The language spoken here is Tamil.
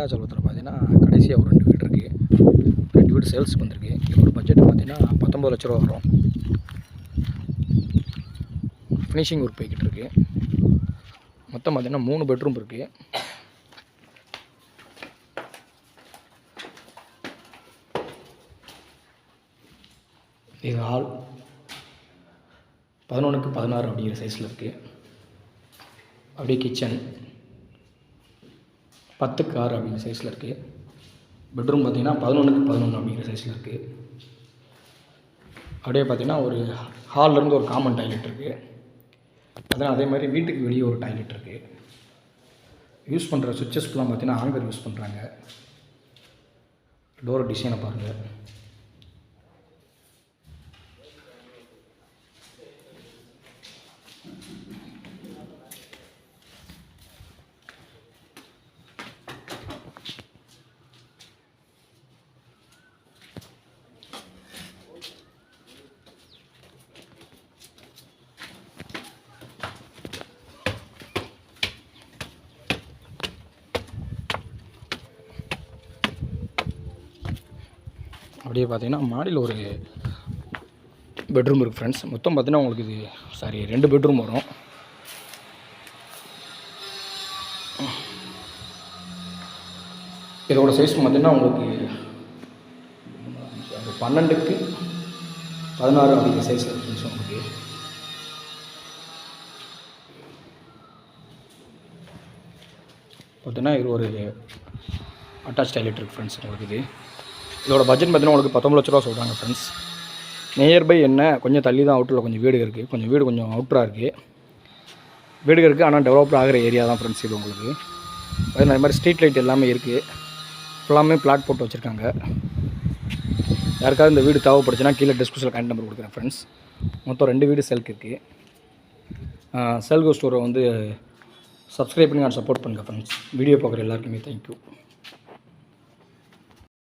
வெங்கடாச்சலபுரத்தில் பார்த்தீங்கன்னா கடைசியாக ஒரு 2 வீடு இருக்குது. 2 வீடு சேல்ஸுக்கு வந்திருக்கு. இதோட பட்ஜெட் பார்த்தீங்கன்னா 19 லட்ச ரூபா வரும். ஃபினிஷிங் ஒர்க் போய்கிட்டு இருக்கு. மொத்தம் பார்த்தீங்கன்னா 3 பெட்ரூம் இருக்குது. இது ஹால் 11க்கு 16 அப்படிங்கிற சைஸில் இருக்குது. அப்படியே கிச்சன் 10க்கு 6 அப்படிங்கிற சைஸில் இருக்குது. பெட்ரூம் பார்த்திங்கன்னா 11க்கு 11 அப்படிங்கிற சைஸில் இருக்குது. அப்படியே பார்த்திங்கன்னா ஒரு ஹால்லேருந்து ஒரு காமன் டாய்லெட் இருக்குது. அதான் அதே மாதிரி வீட்டுக்கு வெளியே ஒரு டாய்லெட் இருக்குது. யூஸ் பண்ணுற சுவிட்சஸ்லாம் பார்த்திங்கன்னா ஆங்கர் யூஸ் பண்ணுறாங்க. டோர் டிசைனை பாருங்கள். அப்படியே பார்த்தீங்கன்னா மாடியில் ஒரு பெட்ரூம் இருக்குது ஃப்ரெண்ட்ஸ். மொத்தம் பார்த்தீங்கன்னா உங்களுக்கு இது 2 பெட்ரூம் வரும். இதோட சைஸ் பார்த்தீங்கன்னா உங்களுக்கு 12க்கு 16 அப்படிங்கிற சைஸில் ஃப்ரெண்ட்ஸ். உங்களுக்கு பார்த்தீங்கன்னா இது ஒரு அட்டாச் டாய்லெட் இருக்குது ஃப்ரெண்ட்ஸ். உங்களுக்கு இதோட பட்ஜெட் பார்த்தீங்கன்னா உங்களுக்கு 19 லட்ச ரூபா சொல்கிறாங்க ஃப்ரெண்ட்ஸ். நியர்பை என்ன கொஞ்சம் தள்ளி தான் அவுட்டரில் கொஞ்சம் வீடு இருக்குது. கொஞ்சம் அவுட்டராக இருக்குது. வீடு இருக்குது, ஆனால் டெவலப் ஆகிற ஏரியா தான் ஃப்ரெண்ட்ஸ் இது. உங்களுக்கு அதே மாதிரி ஸ்ட்ரீட் லைட் எல்லாமே இருக்குது. ஃபுல்லாமே பிளாட் போட்டு வச்சுருக்காங்க. யாருக்காவது இந்த வீடு தேவைப்படுச்சுன்னா கீழே டிஸ்கிரிப்ஷனில் கான்டாக்ட் நம்பர் கொடுக்குறேன் ஃப்ரெண்ட்ஸ். மொத்தம் 2 வீடு சேல்க்கு இருக்குது. செல்கோ ஸ்டோரை வந்து சப்ஸ்கிரைப் பண்ணி சப்போர்ட் பண்ணுங்கள் ஃப்ரெண்ட்ஸ். வீடியோ பார்க்குற எல்லாருக்குமே தேங்க்யூ.